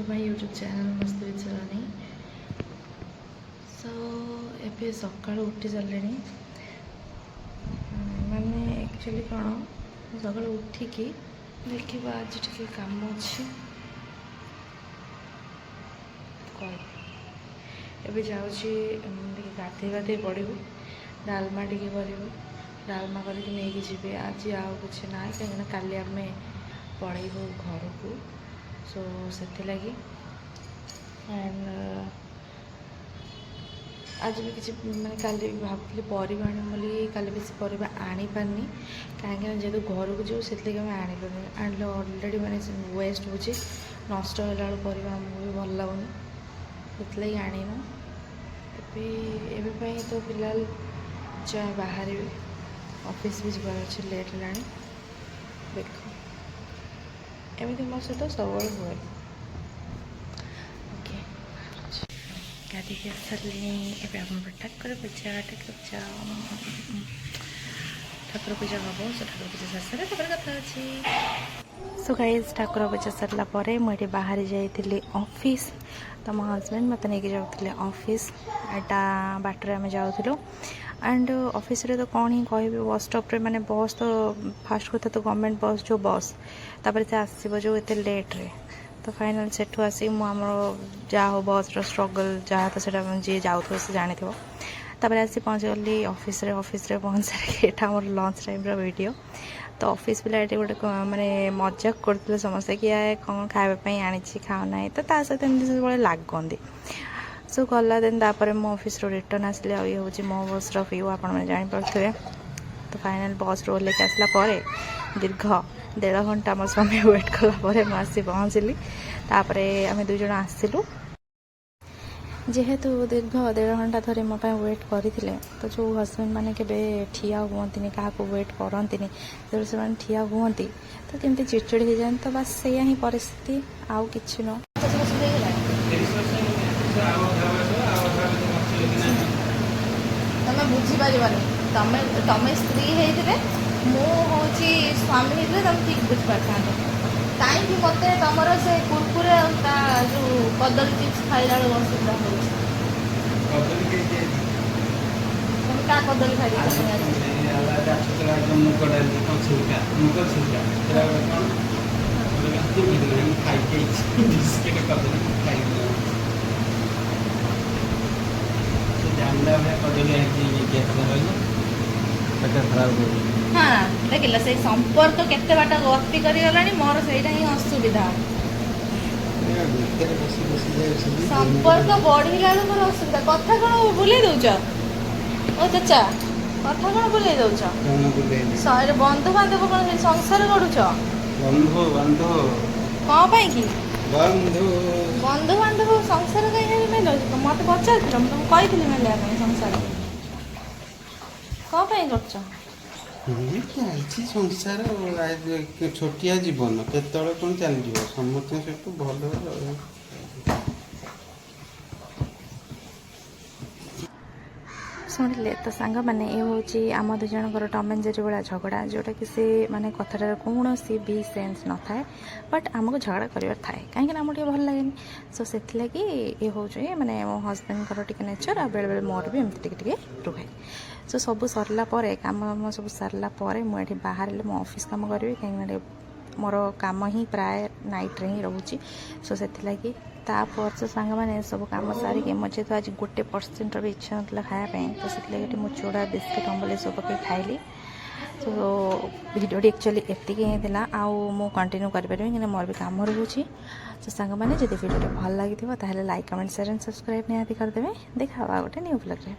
To my YouTube channel मस्त विचरानी। सो ए सका उठी सारे माने एक्चुअली कौन सका उठिकी देखा आज टे कम अच्छे कह जाऊँगी गाधे गाधे पड़ू डालमा टे कर डालमा करके नहीं जी आज आउ कि ना कहीं काली आम पलैबू घर को सो से लगी एंड आज भी किसी मैंने काली भावुली परिवा आनी काली बेसी परिवा आनी पारनी कहीं जेहतु घर को जो से आनी पारे आनले अलरेडी मैंने वेस्ट हो नष्ट होला परिवा आमको भी भल लगुनि से आनीनु एवं तो फिलहाल जहाँ बाहर ऑफिस भी जबार अच्छे लेट है देख एमती मो सहित सब हुए ओके गाड़ी सारे ठाकुर पूजा ठाकुर पूजा हम सो ठाकुर पूजा सारे कथा अच्छी सो गाइस ठाकुर पूजा सरला मुझे बाहर जाइली ऑफिस तो मो हजबैंड मत नहीं जाते ऑफिस एटा बाटर आम जाऊँ एंड ऑफिस रे तो कौन ही कह बस स्टॉप रे माने बस तो फास्ट कथा तो गवर्नमेंट बस जो बस तापर से आसब जो एत लेट रे तो फाइनाल सेठू आसी आम जहाँ हो बस स्ट्रगल जहाँ तो जी जाऊ से जानी तापर आसी पहुँच गली ऑफिस रे पहुँच सारे यहाँ मोर लंच टाइम वीडियो तो ऑफिस पिला ये गोटे माने मजाक करते समस्ते कि कौन खावाई आनी खाओ ना तो सहित एमती सब लगती सो गला देन तापर मो ऑफिस रिटर्न आसले ये हूँ मो बस व्यू आप जापे तो फाइनाल बस रो लेके आसला दीर्घ 1.5 घंटा मो स्वामी वेट कला मुझे पहुँचली तापर आम 2 जन आसलु जेहेतु दीर्घ 1.5 घंटा थोड़े मो वेट करते तो जो हजबैंड मैंने के ठिया हुआ क्या वेट करती जो से ठिया हुंती तो केमती चिड़चिड़ हो जाए तो बस से ही परिस्थिति आउ कि न तुम बुझीपार तुम स्त्री होते मुझे स्वामी होते तुम ठीक बुझीपार कहीं मत तुम से कुरकुरे जो कदली चिप्स खाइला असुविधा हो क्या कदली हाँ देख से संपर्क केते बाट गति करीगला मोर से ही असुविधा संपर्क बढ़ला मोर असुविधा कथा कौन बुले दौच ओ चाचा कथा कौन बुले दौच बंधु बांधव कौन संसार गढ़ुच कौन कि बंधु बांधव संसार कहीं मेल मत पचार तुमको कही मेल संसार कौन कर संसार छोटिया जीवन केत कौन चली समस्त सहित भल शुणिले तो सांग मैंने ये हूँ आम 2 जनकर टम एंड जेरी भाया झगड़ा जोटा कि सी माने कथार कौन सी भी सेन्स न थाए बट आमको झगड़ा कर थाए कहीं आमको भल लगे सो से लगी ये हूँ माने मो हजबैंड टी नेचर आ बेले बेले मोर भी एमती टे रुहे सो सब सरला कम सब सारा मुझे बाहर मो ऑफिस कम करी कहीं मोर काम ही प्राय नाइट रे ही रोचे सो से लगी तापर तो सांग मैंने सब कम सारिक मुझे तो आज 1% भी इच्छा ना खायापी तो से मुझे चूड़ा बिस्किट अम्बल सब पकड़ खाइली तो भिडियो एक्चुअली एति आउ मु कंटिन्यू करें कहीं मोर भी कम रोचे तो सांग मैंने जब भिडियो भल लगी like comment share and subscribe निहाती करदे देखा गोटे न्यू ब्लॉग रे।